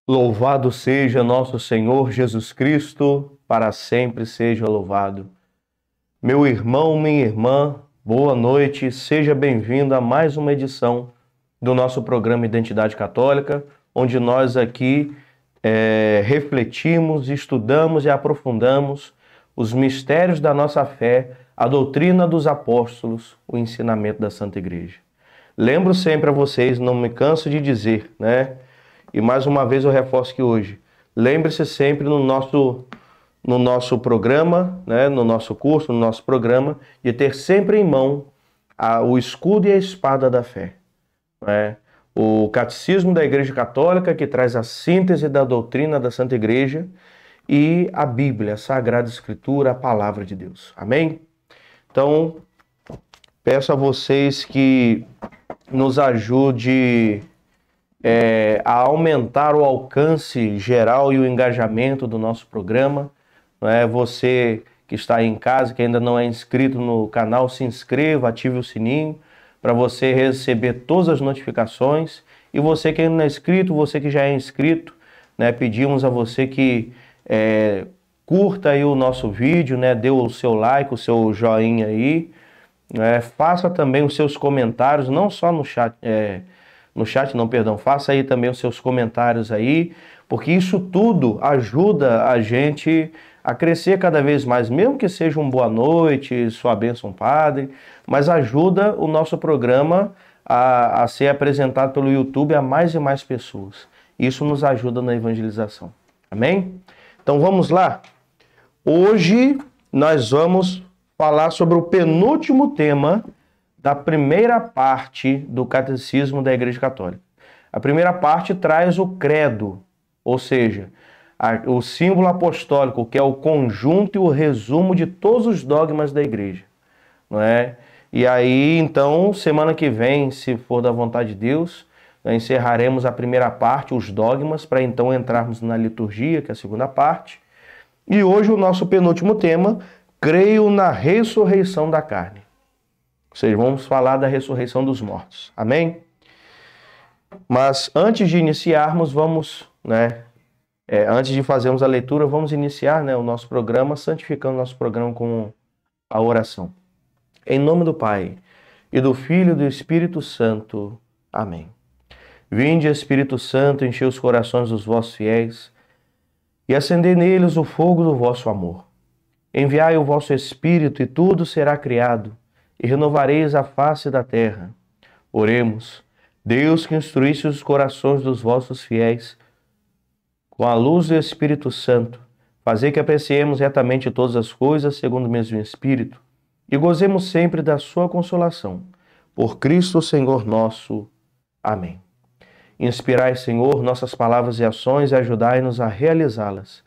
Louvado seja nosso Senhor Jesus Cristo, para sempre seja louvado. Meu irmão, minha irmã, boa noite, seja bem-vindo a mais uma edição do nosso programa Identidade Católica, onde nós aqui refletimos, estudamos e aprofundamos os mistérios da nossa fé, a doutrina dos apóstolos, o ensinamento da Santa Igreja. Lembro sempre a vocês, não me canso de dizer, né? E mais uma vez eu reforço que hoje, lembre-se sempre no nosso programa, né, no nosso curso, no nosso programa, de ter sempre em mão o escudo e a espada da fé. Né? O Catecismo da Igreja Católica, que traz a síntese da doutrina da Santa Igreja, e a Bíblia, a Sagrada Escritura, a Palavra de Deus. Amém? Então, peço a vocês que nos ajude a aumentar o alcance geral e o engajamento do nosso programa. Você que está aí em casa, que ainda não é inscrito no canal, se inscreva, ative o sininho para você receber todas as notificações. E você que ainda não é inscrito, você que já é inscrito, né, pedimos a você que curta aí o nosso vídeo, né, dê o seu like, o seu joinha aí, faça também os seus comentários, não só no chat, faça aí também os seus comentários aí, porque isso tudo ajuda a gente a crescer cada vez mais, mesmo que seja um boa noite, sua bênção, padre, mas ajuda o nosso programa a ser apresentado pelo YouTube a mais e mais pessoas. Isso nos ajuda na evangelização. Amém? Então vamos lá? Hoje nós vamos falar sobre o penúltimo tema da primeira parte do Catecismo da Igreja Católica. A primeira parte traz o credo, ou seja, o símbolo apostólico, que é o conjunto e o resumo de todos os dogmas da Igreja. Não é? E aí, então, semana que vem, se for da vontade de Deus, nós encerraremos a primeira parte, os dogmas, para então entrarmos na liturgia, que é a segunda parte. E hoje o nosso penúltimo tema, creio na ressurreição da carne. Ou seja, vamos falar da ressurreição dos mortos. Amém? Mas antes de iniciarmos, antes de fazermos a leitura, vamos iniciar, o nosso programa, santificando o nosso programa com a oração. Em nome do Pai, e do Filho e do Espírito Santo. Amém. Vinde, Espírito Santo, enchei os corações dos vossos fiéis e acendei neles o fogo do vosso amor. Enviai o vosso Espírito e tudo será criado, e renovareis a face da terra. Oremos. Deus, que instruísse os corações dos vossos fiéis com a luz do Espírito Santo, fazei que apreciemos retamente todas as coisas segundo o mesmo Espírito e gozemos sempre da sua consolação. Por Cristo Senhor nosso. Amém. Inspirai, Senhor, nossas palavras e ações e ajudai-nos a realizá-las,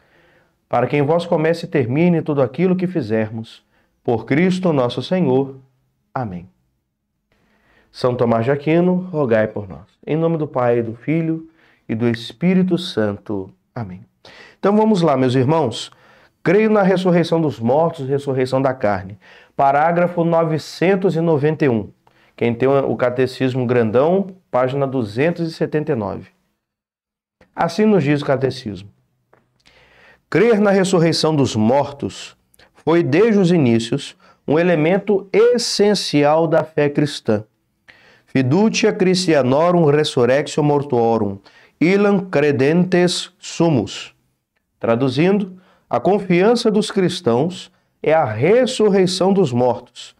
para que em vós comece e termine tudo aquilo que fizermos. Por Cristo nosso Senhor. Amém. São Tomás de Aquino, rogai por nós. Em nome do Pai, do Filho e do Espírito Santo. Amém. Então vamos lá, meus irmãos. Creio na ressurreição dos mortos, ressurreição da carne. Parágrafo 991. Quem tem o Catecismo grandão, página 279. Assim nos diz o Catecismo. Crer na ressurreição dos mortos foi, desde os inícios, um elemento essencial da fé cristã. Fiducia Christianorum resurrectio mortuorum, illam credentes sumus. Traduzindo, a confiança dos cristãos é a ressurreição dos mortos.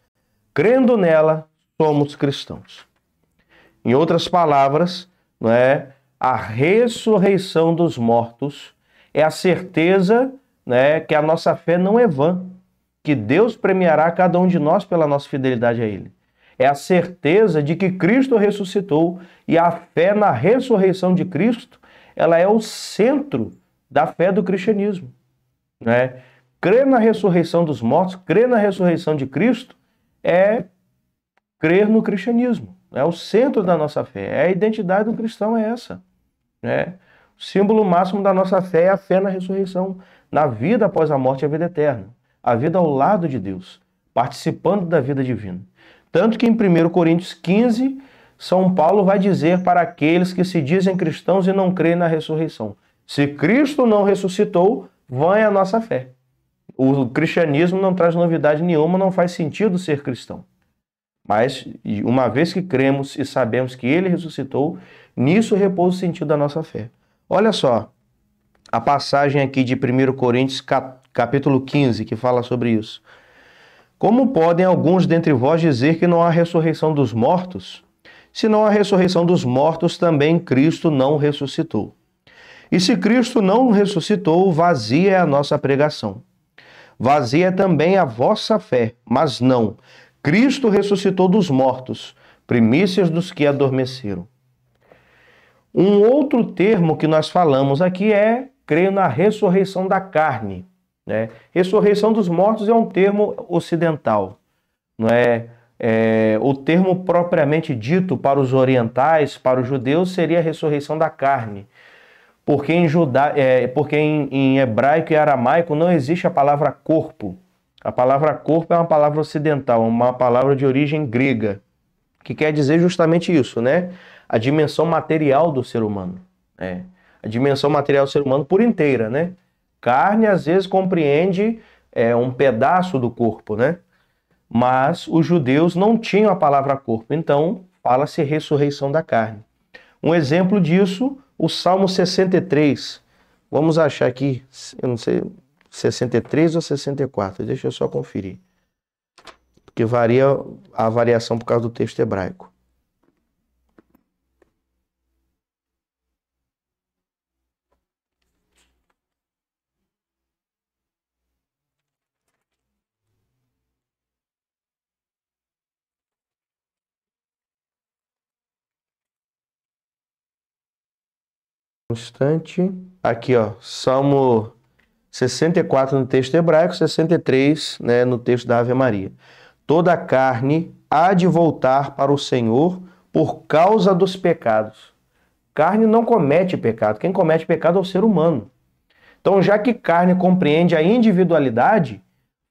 Crendo nela, somos cristãos. Em outras palavras, a ressurreição dos mortos é a certeza, que a nossa fé não é vã, que Deus premiará cada um de nós pela nossa fidelidade a Ele. É a certeza de que Cristo ressuscitou e a fé na ressurreição de Cristo, ela é o centro da fé do cristianismo. Crer na ressurreição dos mortos, crer na ressurreição de Cristo é crer no cristianismo. É o centro da nossa fé. A identidade do cristão é essa. O símbolo máximo da nossa fé é a fé na ressurreição, na vida após a morte e a vida eterna. A vida ao lado de Deus, participando da vida divina. Tanto que em 1 Coríntios 15, São Paulo vai dizer para aqueles que se dizem cristãos e não creem na ressurreição. Se Cristo não ressuscitou, vã é a nossa fé. O cristianismo não traz novidade nenhuma, não faz sentido ser cristão. Mas, uma vez que cremos e sabemos que Ele ressuscitou, nisso repousa o sentido da nossa fé. Olha só, a passagem aqui de 1 Coríntios, capítulo 15, que fala sobre isso. Como podem alguns dentre vós dizer que não há ressurreição dos mortos? Se não há ressurreição dos mortos, também Cristo não ressuscitou. E se Cristo não ressuscitou, vazia é a nossa pregação. Vazia é também a vossa fé, mas não. Cristo ressuscitou dos mortos, primícias dos que adormeceram. Um outro termo que nós falamos aqui é, creio na ressurreição da carne. Né? Ressurreição dos mortos é um termo ocidental. Não é? O termo propriamente dito para os orientais, para os judeus, seria a ressurreição da carne. Porque em hebraico e aramaico não existe a palavra corpo. A palavra corpo é uma palavra ocidental, uma palavra de origem grega, que quer dizer justamente isso, né? A dimensão material do ser humano. A dimensão material do ser humano por inteira, né? Carne, às vezes, compreende um pedaço do corpo, né? Mas os judeus não tinham a palavra corpo, então fala-se ressurreição da carne. Um exemplo disso, o Salmo 63. Vamos achar aqui, eu não sei, 63 ou 64, deixa eu só conferir. Porque varia a variação por causa do texto hebraico. Um instante. Aqui, ó, Salmo 64 no texto hebraico, 63, né, no texto da Ave Maria. Toda a carne há de voltar para o Senhor por causa dos pecados. Carne não comete pecado. Quem comete pecado é o ser humano. Então, já que carne compreende a individualidade,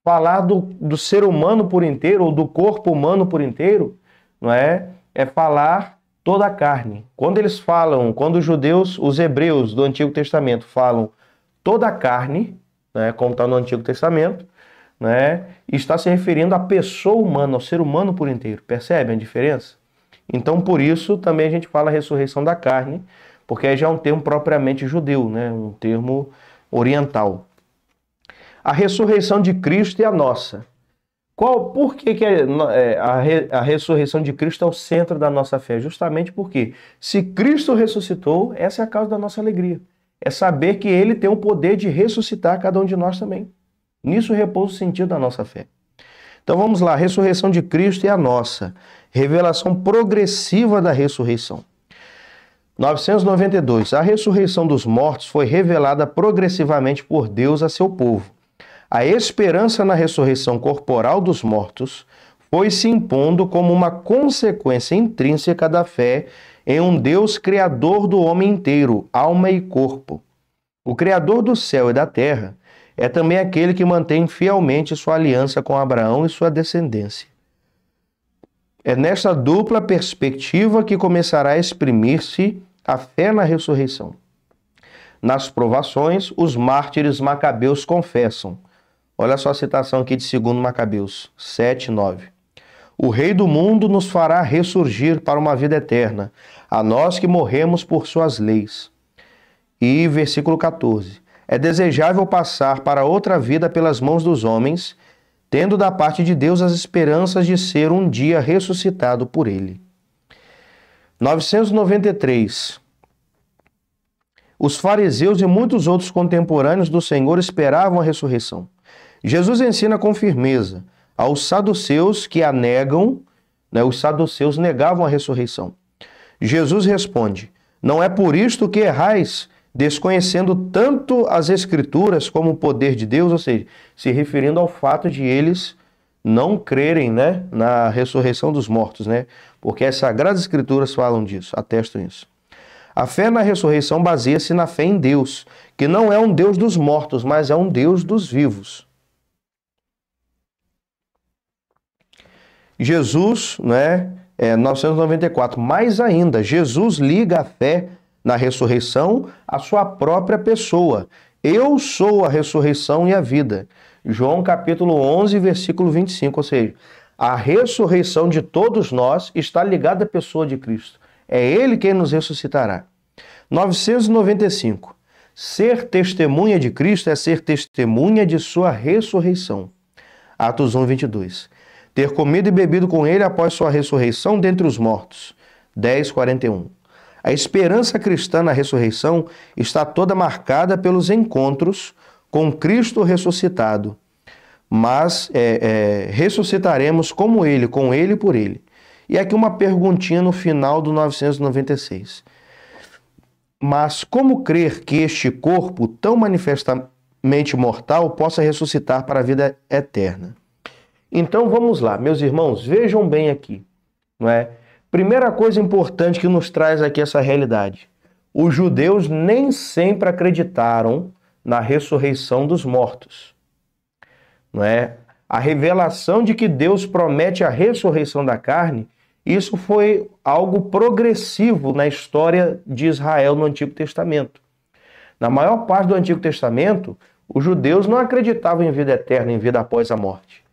falar do ser humano por inteiro, ou do corpo humano por inteiro, não é falar toda a carne. Quando eles falam, quando os judeus, os hebreus do Antigo Testamento falam toda a carne, né, como está no Antigo Testamento, né, está se referindo à pessoa humana, ao ser humano por inteiro. Percebem a diferença? Então, por isso, também a gente fala ressurreição da carne, porque aí já é um termo propriamente judeu, né, um termo oriental. A ressurreição de Cristo é a nossa. Por que a ressurreição de Cristo é o centro da nossa fé? Justamente porque, se Cristo ressuscitou, essa é a causa da nossa alegria. É saber que Ele tem o poder de ressuscitar cada um de nós também. Nisso repousa o sentido da nossa fé. Então vamos lá, a ressurreição de Cristo é a nossa. Revelação progressiva da ressurreição. 992. A ressurreição dos mortos foi revelada progressivamente por Deus a seu povo. A esperança na ressurreição corporal dos mortos foi se impondo como uma consequência intrínseca da fé em um Deus criador do homem inteiro, alma e corpo. O criador do céu e da terra é também aquele que mantém fielmente sua aliança com Abraão e sua descendência. É nesta dupla perspectiva que começará a exprimir-se a fé na ressurreição. Nas provações, os mártires macabeus confessam. Olha só a citação aqui de 2 Macabeus 7, 9. O Rei do mundo nos fará ressurgir para uma vida eterna, a nós que morremos por suas leis. E versículo 14. É desejável passar para outra vida pelas mãos dos homens, tendo da parte de Deus as esperanças de ser um dia ressuscitado por Ele. 993. Os fariseus e muitos outros contemporâneos do Senhor esperavam a ressurreição. Jesus ensina com firmeza aos saduceus que a negam, né, os saduceus negavam a ressurreição. Jesus responde: não é por isto que errais, desconhecendo tanto as Escrituras como o poder de Deus, ou seja, se referindo ao fato de eles não crerem, né, na ressurreição dos mortos, né, porque as Sagradas Escrituras falam disso, atestam isso. A fé na ressurreição baseia-se na fé em Deus, que não é um Deus dos mortos, mas é um Deus dos vivos. Jesus, né, 994, mais ainda, Jesus liga a fé na ressurreição a sua própria pessoa. Eu sou a ressurreição e a vida. João capítulo 11, versículo 25, ou seja, a ressurreição de todos nós está ligada à pessoa de Cristo. É Ele quem nos ressuscitará. 995. Ser testemunha de Cristo é ser testemunha de sua ressurreição. Atos 1, 22. Ter comido e bebido com Ele após sua ressurreição dentre os mortos. 10, 41. A esperança cristã na ressurreição está toda marcada pelos encontros com Cristo ressuscitado. Mas ressuscitaremos como Ele, com Ele e por Ele. E aqui uma perguntinha no final do 996. Mas como crer que este corpo, tão manifestamente mortal, possa ressuscitar para a vida eterna? Então vamos lá, meus irmãos, vejam bem aqui, não é? Primeira coisa importante que nos traz aqui essa realidade. Os judeus nem sempre acreditaram na ressurreição dos mortos, não é? A revelação de que Deus promete a ressurreição da carne, isso foi algo progressivo na história de Israel no Antigo Testamento. Na maior parte do Antigo Testamento, os judeus não acreditavam em vida eterna, em vida após a morte.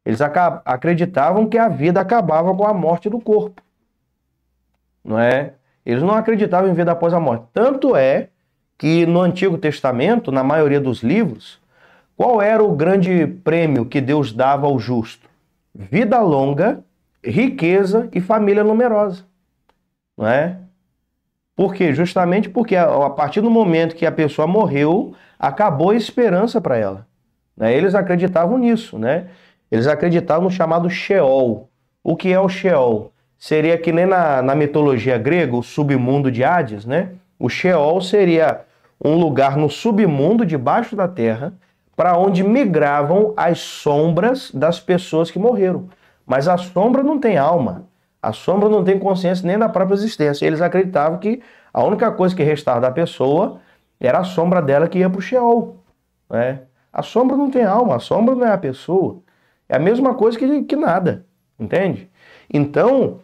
Eles acreditavam que a vida acabava com a morte do corpo. Não é? Eles não acreditavam em vida após a morte. Tanto é que no Antigo Testamento, na maioria dos livros, qual era o grande prêmio que Deus dava ao justo? Vida longa, riqueza e família numerosa. Não é? Por quê? Justamente porque a partir do momento que a pessoa morreu, acabou a esperança para ela. Né? Eles acreditavam nisso, né? Eles acreditavam no chamado Sheol. O que é o Sheol? Seria que nem na mitologia grega, o submundo de Hades, né? O Sheol seria um lugar no submundo, debaixo da terra, para onde migravam as sombras das pessoas que morreram. Mas a sombra não tem alma. A sombra não tem consciência nem da própria existência. Eles acreditavam que a única coisa que restava da pessoa era a sombra dela que ia para o Sheol. Né? A sombra não tem alma, a sombra não é a pessoa. É a mesma coisa que nada, entende? Então,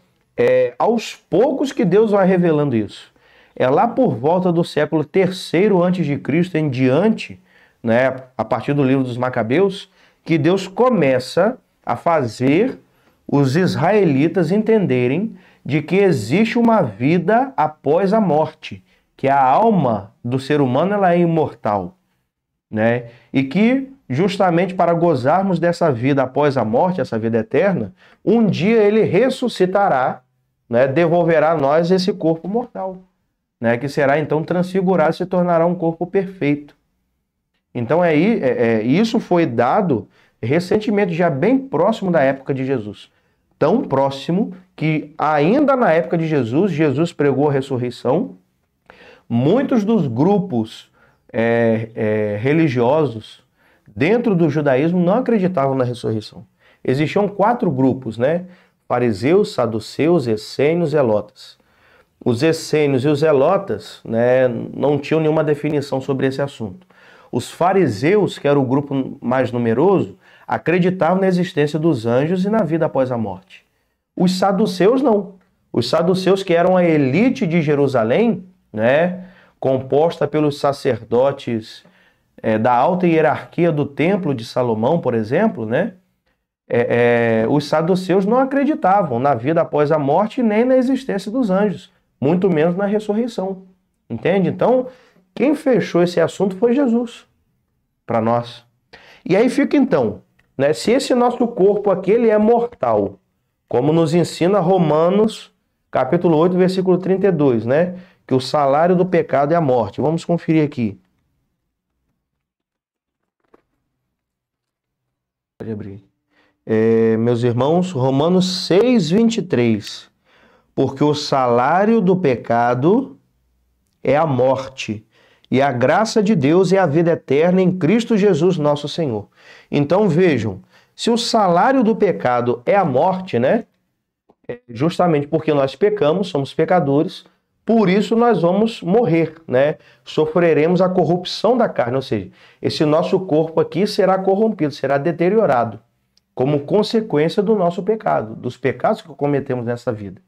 aos poucos que Deus vai revelando isso. É lá por volta do século III a.C. em diante, né, a partir do livro dos Macabeus, que Deus começa a fazer os israelitas entenderem de que existe uma vida após a morte, que a alma do ser humano ela é imortal, né? E que justamente para gozarmos dessa vida após a morte, essa vida eterna, um dia ele ressuscitará, né? Devolverá a nós esse corpo mortal, né? Que será então transfigurado e se tornará um corpo perfeito. Então isso foi dado recentemente, já bem próximo da época de Jesus. Tão próximo que ainda na época de Jesus, Jesus pregou a ressurreição. Muitos dos grupos religiosos dentro do judaísmo não acreditavam na ressurreição. Existiam 4 grupos, né? Fariseus, saduceus, essênios e zelotas. Os essênios e os zelotas, né, não tinham nenhuma definição sobre esse assunto. Os fariseus, que era o grupo mais numeroso, acreditavam na existência dos anjos e na vida após a morte. Os saduceus não. Os saduceus, que eram a elite de Jerusalém, né, composta pelos sacerdotes da alta hierarquia do templo de Salomão, por exemplo, né, os saduceus não acreditavam na vida após a morte nem na existência dos anjos, muito menos na ressurreição. Entende? Então, quem fechou esse assunto foi Jesus, para nós. E aí fica então, né, se esse nosso corpo aqui ele é mortal, como nos ensina Romanos, capítulo 8, versículo 32, né, que o salário do pecado é a morte. Vamos conferir aqui. Pode abrir. Meus irmãos, Romanos 6, 23. Porque o salário do pecado é a morte, e a graça de Deus é a vida eterna em Cristo Jesus, nosso Senhor. Então vejam, se o salário do pecado é a morte, né? Justamente porque nós pecamos, somos pecadores, por isso nós vamos morrer, né? Sofreremos a corrupção da carne, ou seja, esse nosso corpo aqui será corrompido, será deteriorado, como consequência do nosso pecado, dos pecados que cometemos nessa vida.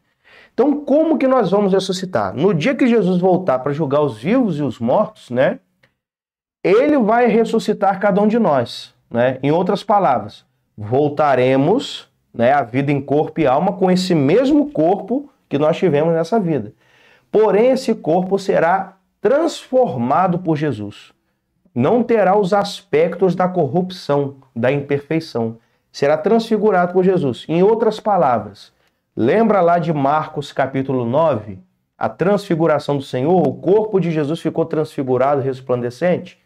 Então, como que nós vamos ressuscitar? No dia que Jesus voltar para julgar os vivos e os mortos, né? Ele vai ressuscitar cada um de nós, né? Em outras palavras, voltaremos, né, a vida em corpo e alma com esse mesmo corpo que nós tivemos nessa vida. Porém, esse corpo será transformado por Jesus. Não terá os aspectos da corrupção, da imperfeição. Será transfigurado por Jesus. Em outras palavras, lembra lá de Marcos capítulo 9? A transfiguração do Senhor, o corpo de Jesus ficou transfigurado, resplandecente.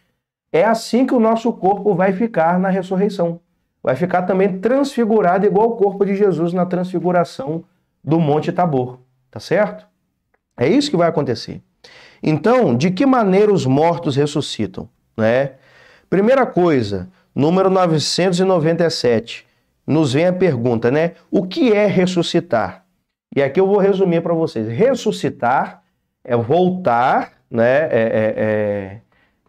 É assim que o nosso corpo vai ficar na ressurreição. Vai ficar também transfigurado igual o corpo de Jesus na transfiguração do Monte Tabor. Tá certo? É isso que vai acontecer. Então, de que maneira os mortos ressuscitam? Né? Primeira coisa, número 997, nos vem a pergunta, né? O que é ressuscitar? E aqui eu vou resumir para vocês. Ressuscitar é voltar, né?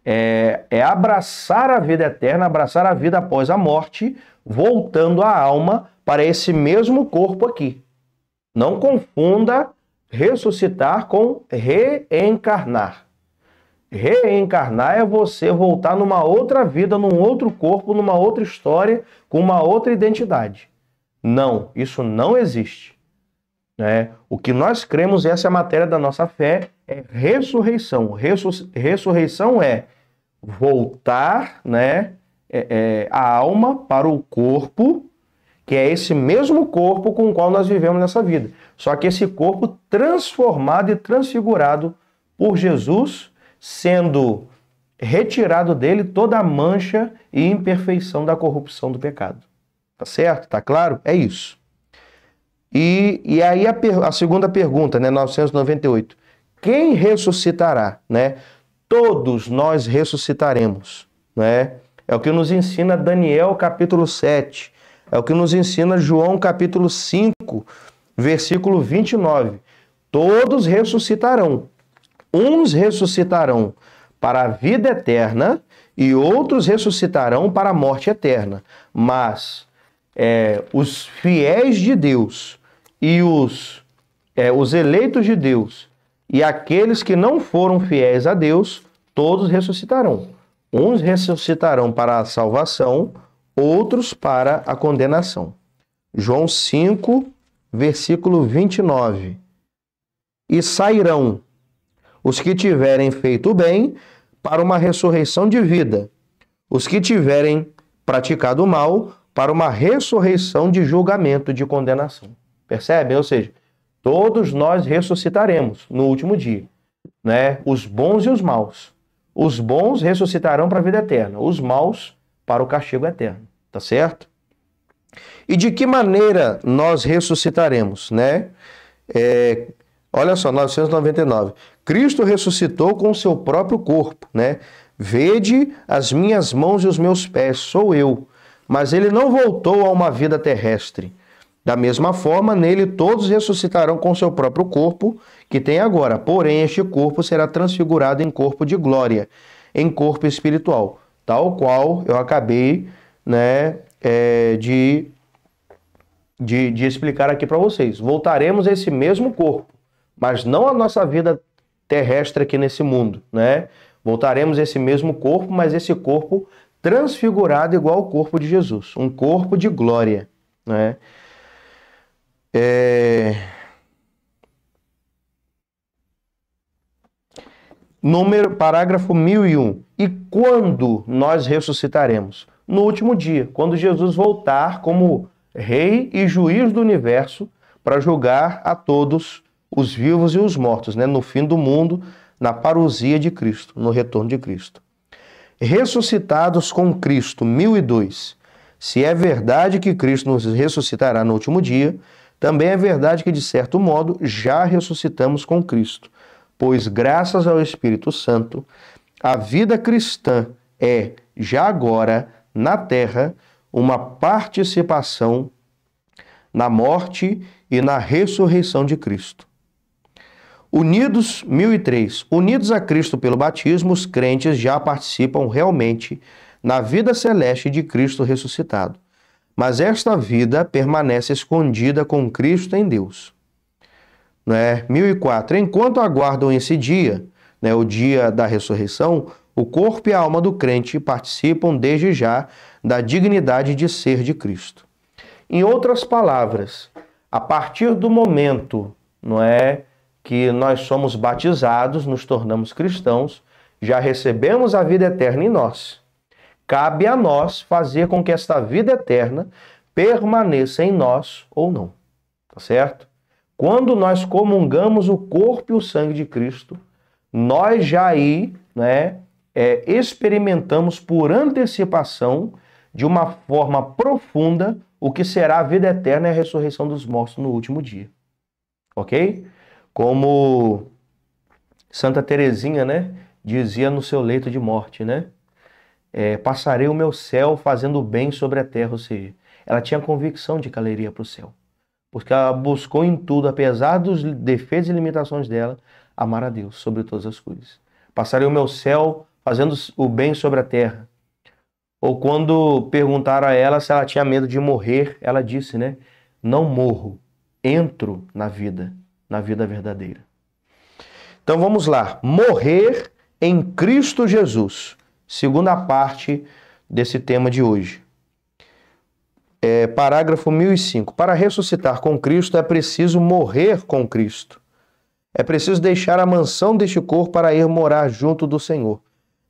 É abraçar a vida eterna, abraçar a vida após a morte, voltando a alma para esse mesmo corpo aqui. Não confunda ressuscitar com reencarnar. Reencarnar é você voltar numa outra vida, num outro corpo, numa outra história, com uma outra identidade. Não, isso não existe. O que nós cremos, essa é a matéria da nossa fé, é ressurreição. Ressurreição é voltar, né, a alma para o corpo, que é esse mesmo corpo com o qual nós vivemos nessa vida. Só que esse corpo transformado e transfigurado por Jesus, sendo retirado dele toda a mancha e imperfeição da corrupção do pecado. Tá certo? Tá claro? É isso. E aí a segunda pergunta, né, 998. Quem ressuscitará? Né? Todos nós ressuscitaremos. Né? É o que nos ensina Daniel capítulo 7. É o que nos ensina João capítulo 5, versículo 29. Todos ressuscitarão. Uns ressuscitarão para a vida eterna e outros ressuscitarão para a morte eterna. Mas os fiéis de Deus e os eleitos de Deus e aqueles que não foram fiéis a Deus, todos ressuscitarão. Uns ressuscitarão para a salvação, outros para a condenação. João 5, versículo 29. E sairão os que tiverem feito o bem para uma ressurreição de vida, os que tiverem praticado o mal para uma ressurreição de julgamento, de condenação. Percebem? Ou seja, todos nós ressuscitaremos no último dia, né? Os bons e os maus. Os bons ressuscitarão para a vida eterna, os maus para o castigo eterno. Tá certo? E de que maneira nós ressuscitaremos, né? Olha só, 999. Cristo ressuscitou com o seu próprio corpo, né? Vede as minhas mãos e os meus pés, sou eu. Mas ele não voltou a uma vida terrestre. Da mesma forma, nele todos ressuscitarão com o seu próprio corpo, que tem agora. Porém, este corpo será transfigurado em corpo de glória, em corpo espiritual, tal qual eu acabei, né, de explicar aqui para vocês. Voltaremos a esse mesmo corpo, mas não a nossa vida terrestre aqui nesse mundo, né? Voltaremos a esse mesmo corpo, mas esse corpo transfigurado igual ao corpo de Jesus, um corpo de glória, né? Parágrafo 1001. E quando nós ressuscitaremos? No último dia, quando Jesus voltar como Rei e Juiz do universo para julgar a todos os vivos e os mortos, né? No fim do mundo, na parousia de Cristo, no retorno de Cristo. Ressuscitados com Cristo, 1002. Se é verdade que Cristo nos ressuscitará no último dia, também é verdade que, de certo modo, já ressuscitamos com Cristo, pois, graças ao Espírito Santo, a vida cristã é, já agora, na terra, uma participação na morte e na ressurreição de Cristo. Unidos, 1003. Unidos a Cristo pelo batismo, os crentes já participam realmente na vida celeste de Cristo ressuscitado. Mas esta vida permanece escondida com Cristo em Deus. né? 1004. Enquanto aguardam esse dia, né, o dia da ressurreição, o corpo e a alma do crente participam desde já da dignidade de ser de Cristo. Em outras palavras, a partir do momento, não é, que nós somos batizados, nos tornamos cristãos, já recebemos a vida eterna em nós. Cabe a nós fazer com que esta vida eterna permaneça em nós ou não. Tá certo? Quando nós comungamos o corpo e o sangue de Cristo, nós já aí, né, experimentamos por antecipação, de uma forma profunda, o que será a vida eterna e a ressurreição dos mortos no último dia. Ok? Como Santa Teresinha, né, dizia no seu leito de morte, né? Passarei o meu céu fazendo bem sobre a terra, ou seja, ela tinha convicção de que ela iria para o céu. Porque ela buscou em tudo, apesar dos defeitos e limitações dela, amar a Deus sobre todas as coisas. Passarei o meu céu fazendo o bem sobre a terra. Ou quando perguntaram a ela se ela tinha medo de morrer, ela disse, né? Não morro, entro na vida verdadeira. Então vamos lá. Morrer em Cristo Jesus. Segunda parte desse tema de hoje. Parágrafo 1005. Para ressuscitar com Cristo é preciso morrer com Cristo. É preciso deixar a mansão deste corpo para ir morar junto do Senhor.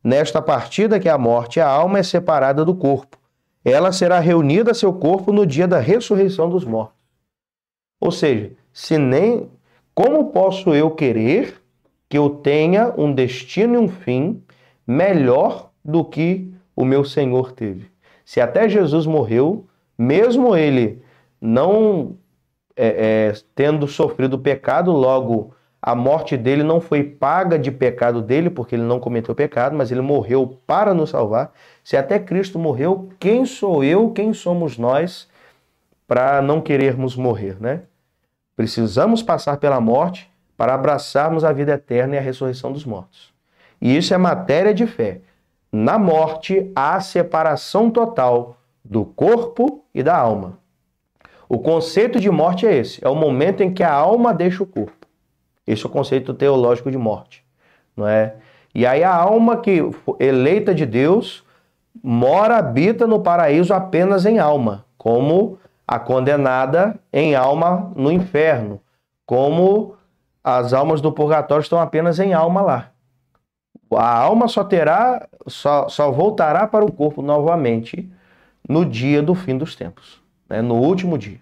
Nesta partida que é a morte, a alma é separada do corpo. Ela será reunida a seu corpo no dia da ressurreição dos mortos. Ou seja, como posso eu querer que eu tenha um destino e um fim melhor do que o meu Senhor teve? Se até Jesus morreu, mesmo ele não tendo sofrido pecado, logo a morte dele não foi paga de pecado dele, porque ele não cometeu pecado, mas ele morreu para nos salvar. Se até Cristo morreu, quem sou eu, quem somos nós para não querermos morrer, né? Precisamos passar pela morte para abraçarmos a vida eterna e a ressurreição dos mortos. E isso é matéria de fé. Na morte há separação total do corpo e da alma. O conceito de morte é esse, é o momento em que a alma deixa o corpo. Esse é o conceito teológico de morte, não é? E aí a alma que eleita de Deus habita no paraíso apenas em alma, como a condenada em alma no inferno, como as almas do purgatório estão apenas em alma lá. A alma só voltará para o corpo novamente no dia do fim dos tempos, né? No último dia,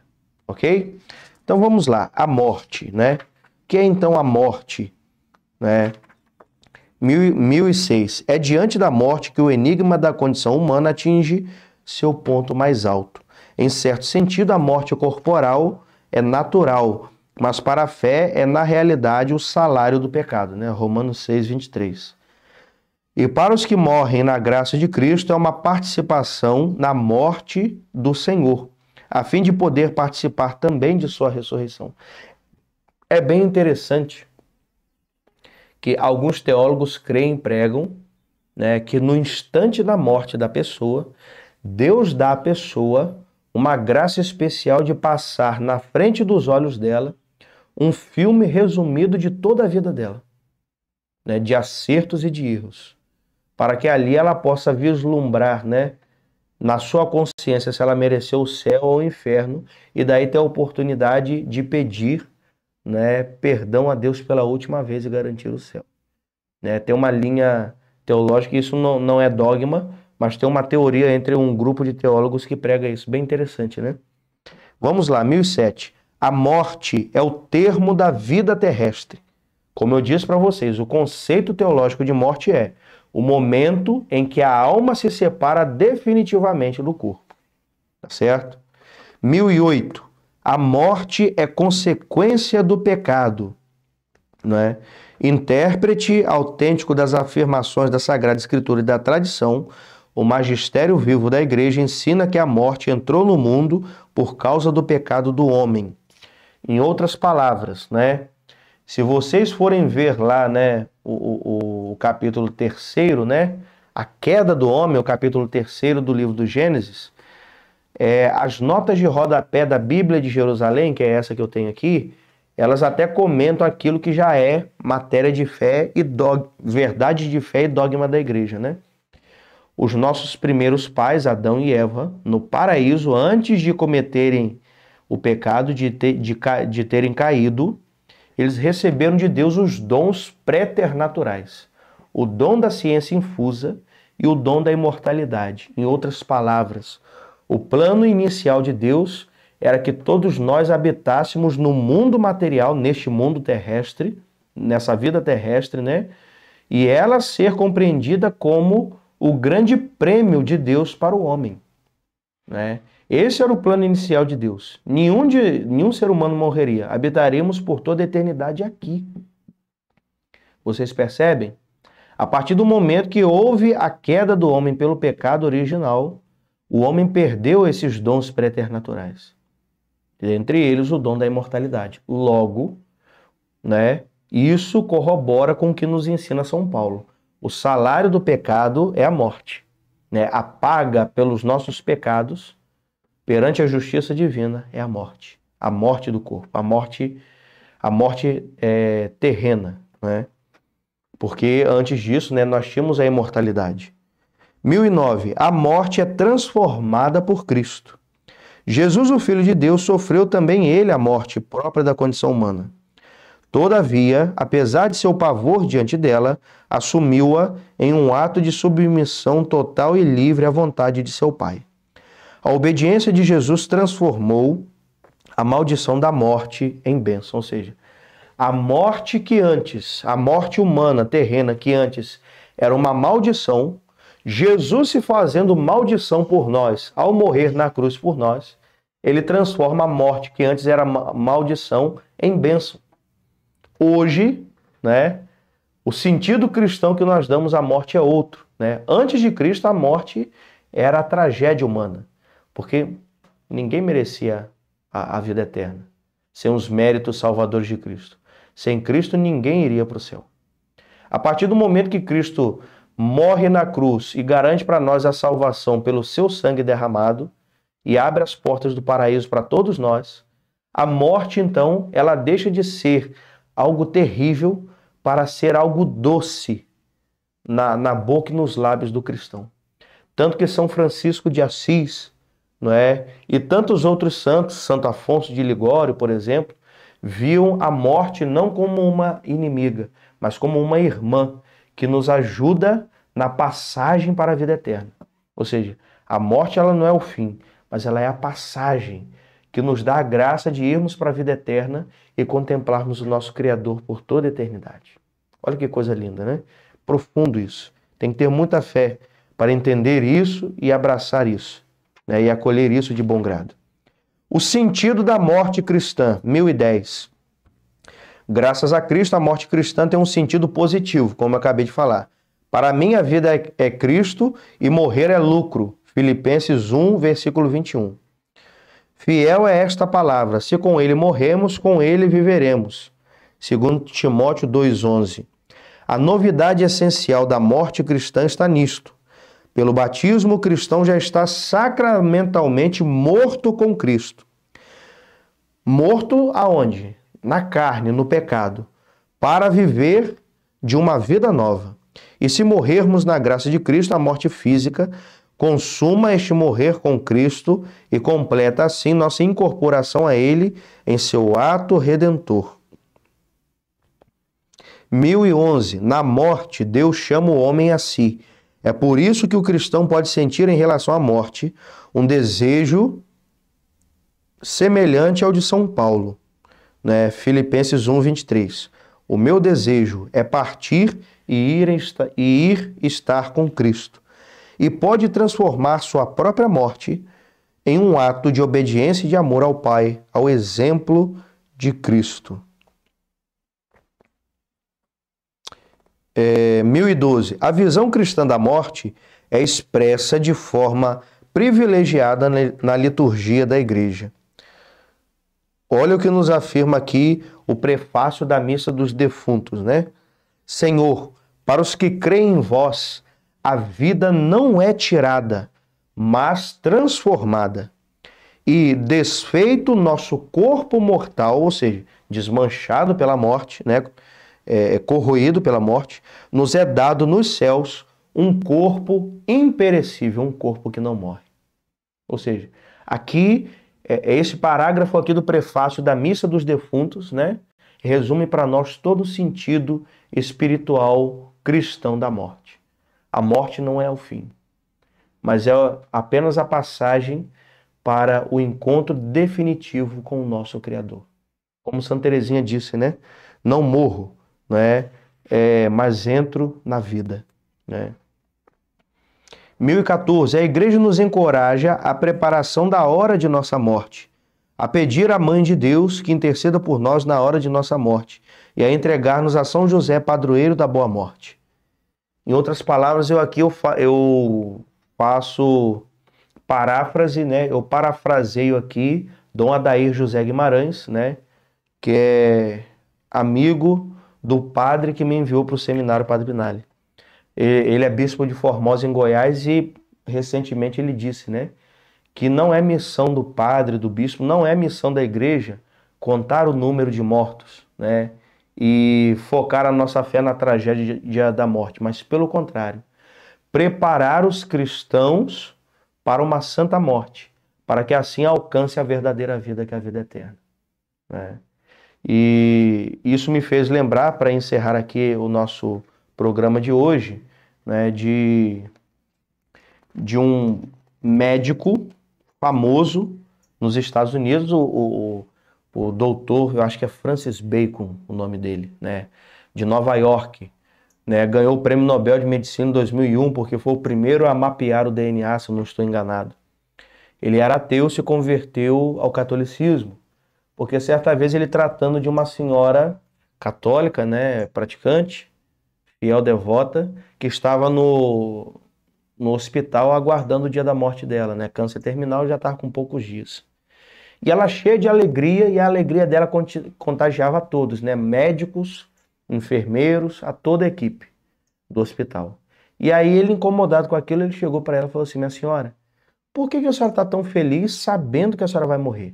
ok? Então vamos lá, a morte, né? Que é então a morte, né? 1006. É diante da morte que o enigma da condição humana atinge seu ponto mais alto. Em certo sentido, a morte corporal é natural, mas para a fé é na realidade o salário do pecado, né? Romanos 6, 23. E para os que morrem na graça de Cristo é uma participação na morte do Senhor, a fim de poder participar também de sua ressurreição. É bem interessante que alguns teólogos creem e pregam, né, que no instante da morte da pessoa, Deus dá à pessoa uma graça especial de passar na frente dos olhos dela um filme resumido de toda a vida dela, né, de acertos e de erros, para que ali ela possa vislumbrar, né, na sua consciência se ela mereceu o céu ou o inferno, e daí ter a oportunidade de pedir, né, perdão a Deus pela última vez e garantir o céu. Né, tem uma linha teológica, isso não é dogma, mas tem uma teoria entre um grupo de teólogos que prega isso. Bem interessante, né? Vamos lá, 1007. A morte é o termo da vida terrestre. Como eu disse para vocês, o conceito teológico de morte é o momento em que a alma se separa definitivamente do corpo. Tá certo? 1008. A morte é consequência do pecado, não é? Intérprete autêntico das afirmações da Sagrada Escritura e da tradição, o magistério vivo da Igreja ensina que a morte entrou no mundo por causa do pecado do homem. Em outras palavras, né? Se vocês forem ver lá, né, o capítulo 3º, né, a queda do homem, o capítulo 3º do livro do Gênesis, as notas de rodapé da Bíblia de Jerusalém, que é essa que eu tenho aqui, elas até comentam aquilo que já é matéria de fé e verdade de fé e dogma da igreja, né? Os nossos primeiros pais, Adão e Eva, no paraíso, antes de cometerem o pecado, de terem caído, eles receberam de Deus os dons préternaturais. O dom da ciência infusa e o dom da imortalidade. Em outras palavras, o plano inicial de Deus era que todos nós habitássemos no mundo material, neste mundo terrestre, nessa vida terrestre, né? E ela ser compreendida como o grande prêmio de Deus para o homem, né? Esse era o plano inicial de Deus. Nenhum ser humano morreria. Habitaremos por toda a eternidade aqui. Vocês percebem? A partir do momento que houve a queda do homem pelo pecado original, o homem perdeu esses dons preternaturais. Entre eles, o dom da imortalidade. Logo, né, isso corrobora com o que nos ensina São Paulo. O salário do pecado é a morte, né? A paga pelos nossos pecados perante a justiça divina é a morte do corpo, a morte terrena, né? Porque antes disso, né, nós tínhamos a imortalidade. 1009. A morte é transformada por Cristo. Jesus, o Filho de Deus, sofreu também ele a morte própria da condição humana. Todavia, apesar de seu pavor diante dela, assumiu-a em um ato de submissão total e livre à vontade de seu Pai. A obediência de Jesus transformou a maldição da morte em bênção, ou seja, a morte humana, terrena, que antes era uma maldição, Jesus se fazendo maldição por nós, ao morrer na cruz por nós, ele transforma a morte, que antes era maldição, em bênção. Hoje, né, o sentido cristão que nós damos à morte é outro, né? Antes de Cristo, a morte era a tragédia humana, porque ninguém merecia a vida eterna, sem os méritos salvadores de Cristo. Sem Cristo, ninguém iria para o céu. A partir do momento que Cristo morre na cruz e garante para nós a salvação pelo seu sangue derramado e abre as portas do paraíso para todos nós, a morte, então, ela deixa de ser algo terrível para ser algo doce na boca e nos lábios do cristão. Tanto que São Francisco de Assis, não é? E tantos outros santos, Santo Afonso de Ligório, por exemplo, viam a morte não como uma inimiga, mas como uma irmã que nos ajuda na passagem para a vida eterna. Ou seja, a morte ela não é o fim, mas ela é a passagem que nos dá a graça de irmos para a vida eterna e contemplarmos o nosso Criador por toda a eternidade. Olha que coisa linda, né? Profundo isso. Tem que ter muita fé para entender isso e abraçar isso, né? E acolher isso de bom grado. O sentido da morte cristã, 1010. Graças a Cristo, a morte cristã tem um sentido positivo, como eu acabei de falar. Para mim, a vida é Cristo e morrer é lucro. Filipenses 1, versículo 21. Fiel é esta palavra, se com ele morremos, com ele viveremos. Segundo Timóteo 2,11. A novidade essencial da morte cristã está nisto. Pelo batismo, o cristão já está sacramentalmente morto com Cristo. Morto aonde? Na carne, no pecado, para viver de uma vida nova. E se morrermos na graça de Cristo, a morte física consuma este morrer com Cristo e completa assim nossa incorporação a Ele em seu ato redentor. 1011. Na morte, Deus chama o homem a si. É por isso que o cristão pode sentir em relação à morte um desejo semelhante ao de São Paulo, né? Filipenses 1, 23. O meu desejo é partir e ir estar com Cristo. E pode transformar sua própria morte em um ato de obediência e de amor ao Pai, ao exemplo de Cristo. 1012. A visão cristã da morte é expressa de forma privilegiada na liturgia da Igreja. Olha o que nos afirma aqui o prefácio da Missa dos Defuntos, né? Senhor, para os que creem em vós, a vida não é tirada, mas transformada. E desfeito nosso corpo mortal, ou seja, desmanchado pela morte, né? Corroído pela morte, nos é dado nos céus um corpo imperecível, um corpo que não morre. Ou seja, aqui, esse parágrafo aqui do prefácio da Missa dos Defuntos, né? Resume para nós todo o sentido espiritual cristão da morte. A morte não é o fim, mas é apenas a passagem para o encontro definitivo com o nosso Criador. Como Santa Teresinha disse, né? Não morro, né? Mas entro na vida, né? 1014. A Igreja nos encoraja à preparação da hora de nossa morte, a pedir à Mãe de Deus que interceda por nós na hora de nossa morte e a entregar-nos a São José, padroeiro da boa morte. Em outras palavras, eu faço paráfrase, né? Eu parafraseio aqui Dom Adair José Guimarães, né? Que é amigo do padre que me enviou para o seminário Padre Pinali. Ele é bispo de Formosa, em Goiás, e recentemente ele disse, né? Que não é missão do padre, do bispo, não é missão da igreja contar o número de mortos, né? E focar a nossa fé na tragédia da morte, mas pelo contrário, preparar os cristãos para uma santa morte, para que assim alcance a verdadeira vida, que é a vida eterna, né? E isso me fez lembrar, para encerrar aqui o nosso programa de hoje, né, de um médico famoso nos Estados Unidos, o doutor, eu acho que é Francis Bacon o nome dele, né, de Nova York, né, ganhou o Prêmio Nobel de Medicina em 2001 porque foi o primeiro a mapear o DNA, se eu não estou enganado. Ele era ateu, se converteu ao catolicismo, porque certa vez ele, tratando de uma senhora católica, né, praticante, fiel, devota, que estava no hospital aguardando o dia da morte dela, né? Câncer terminal, já estava com poucos dias. E ela cheia de alegria, e a alegria dela contagiava a todos, né? Médicos, enfermeiros, a toda a equipe do hospital. E aí ele, incomodado com aquilo, ele chegou para ela e falou assim: minha senhora, por que a senhora está tão feliz sabendo que a senhora vai morrer?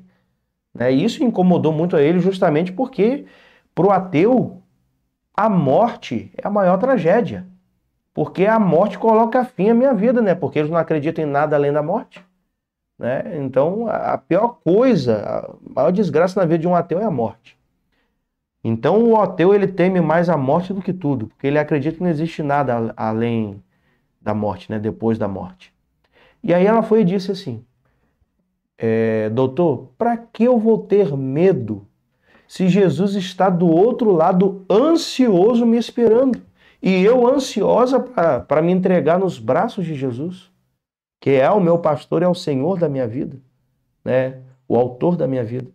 Né? E isso incomodou muito a ele, justamente porque, para o ateu, a morte é a maior tragédia. Porque a morte coloca fim à minha vida, né? Porque eles não acreditam em nada além da morte, né? Então, a pior coisa, a maior desgraça na vida de um ateu é a morte. Então, o ateu, ele teme mais a morte do que tudo, porque ele acredita que não existe nada além da morte, né? Depois da morte. E aí ela foi e disse assim: doutor, para que eu vou ter medo se Jesus está do outro lado ansioso me esperando? E eu ansiosa para me entregar nos braços de Jesus, que é o meu pastor, é o Senhor da minha vida, né? O autor da minha vida.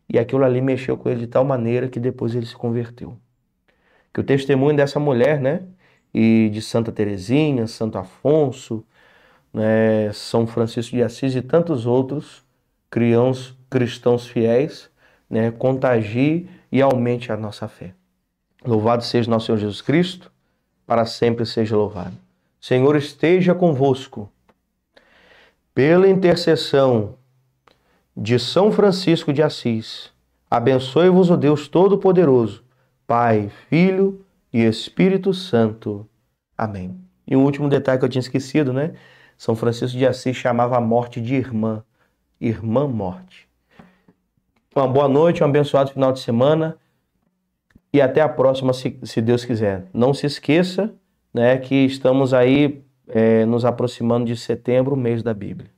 E aquilo ali mexeu com ele de tal maneira que depois ele se converteu. Que o testemunho dessa mulher, né? E de Santa Teresinha, Santo Afonso, né? São Francisco de Assis e tantos outros cristãos fiéis, né? Contagie e aumente a nossa fé. Louvado seja nosso Senhor Jesus Cristo, para sempre seja louvado. Senhor esteja convosco. Pela intercessão de São Francisco de Assis, abençoe-vos o Deus Todo-Poderoso, Pai, Filho e Espírito Santo. Amém. E um último detalhe que eu tinha esquecido, né? São Francisco de Assis chamava a morte de irmã. Irmã morte. Uma boa noite, um abençoado final de semana. E até a próxima, se Deus quiser. Não se esqueça, né, que estamos aí nos aproximando de setembro, mês da Bíblia.